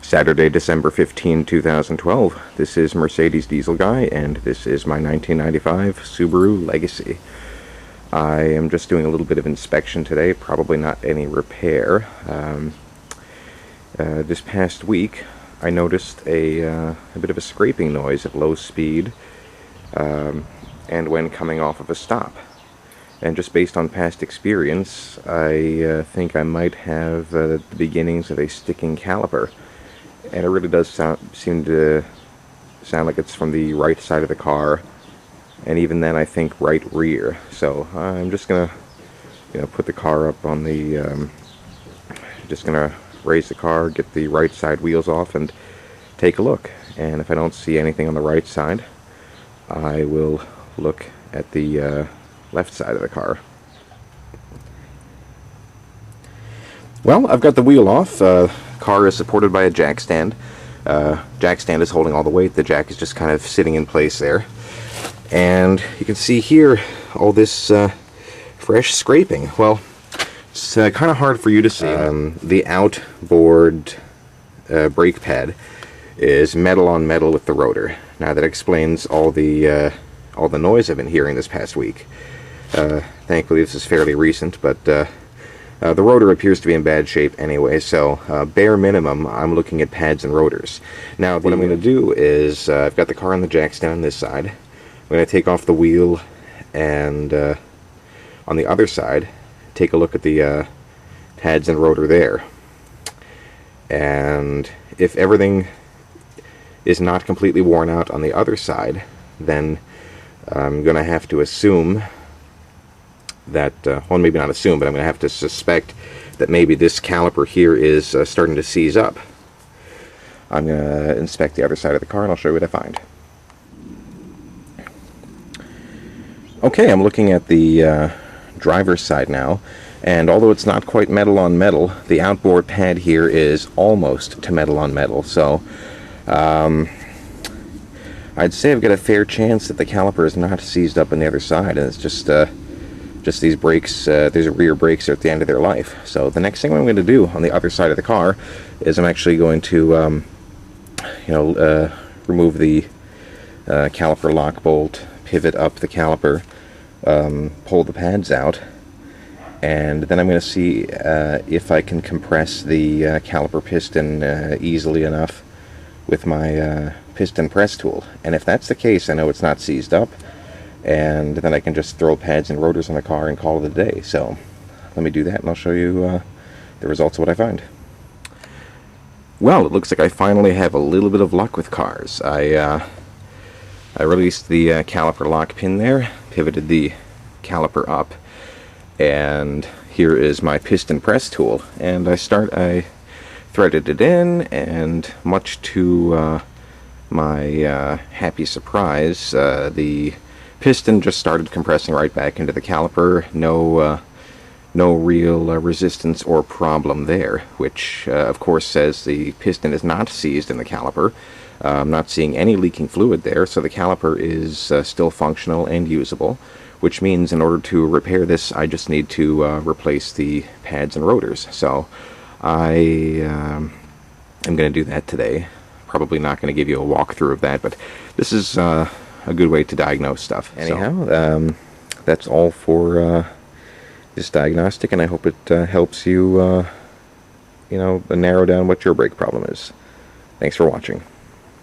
Saturday, December 15, 2012. This is Mercedes Diesel Guy, and this is my 1995 Subaru Legacy. I am just doing a little bit of inspection today, probably not any repair. This past week, I noticed a bit of a scraping noise at low speed, and when coming off of a stop. And just based on past experience, I think I might have the beginnings of a sticking caliper. And it really does seem to sound like it's from the right side of the car, and even then I think right rear. So I'm just gonna, put the car up on the, just gonna raise the car, get the right side wheels off, and take a look. And if I don't see anything on the right side, I will look at the left side of the car. Well, I've got the wheel off. Car is supported by a jack stand. Jack stand is holding all the weight. The jack is just kind of sitting in place there. And you can see here all this fresh scraping. Well, it's kind of hard for you to see. The outboard brake pad is metal on metal with the rotor. Now that explains all the noise I've been hearing this past week. Thankfully this is fairly recent, but the rotor appears to be in bad shape anyway, so bare minimum, I'm looking at pads and rotors. Now, what I'm going to do is, I've got the car on the jack stand on this side. I'm going to take off the wheel, and on the other side, take a look at the pads and rotor there. And if everything is not completely worn out on the other side, then I'm going to have to assume that, well, maybe not assume, but I'm going to have to suspect that maybe this caliper here is starting to seize up. I'm going to inspect the other side of the car and I'll show you what I find. Okay, I'm looking at the driver's side now, and although it's not quite metal on metal, the outboard pad here is almost to metal on metal, so I'd say I've got a fair chance that the caliper is not seized up on the other side, and it's just these brakes, these rear brakes are at the end of their life. So the next thing I'm going to do on the other side of the car is I'm actually going to, remove the caliper lock bolt, pivot up the caliper, pull the pads out, and then I'm going to see if I can compress the caliper piston easily enough with my piston press tool. And if that's the case, I know it's not seized up, and then I can just throw pads and rotors on the car and call it a day. So let me do that and I'll show you the results of what I find. Well, it looks like I finally have a little bit of luck with cars. I released the caliper lock pin there, pivoted the caliper up, and here is my piston press tool, and I threaded it in, and much to my happy surprise, the piston just started compressing right back into the caliper. No real resistance or problem there, which of course says the piston is not seized in the caliper. I'm not seeing any leaking fluid there, so the caliper is still functional and usable, which means in order to repair this I just need to replace the pads and rotors. So I am going to do that today. Probably not going to give you a walkthrough of that, but this is a good way to diagnose stuff. Anyhow, that's all for this diagnostic, and I hope it helps you, narrow down what your brake problem is. Thanks for watching.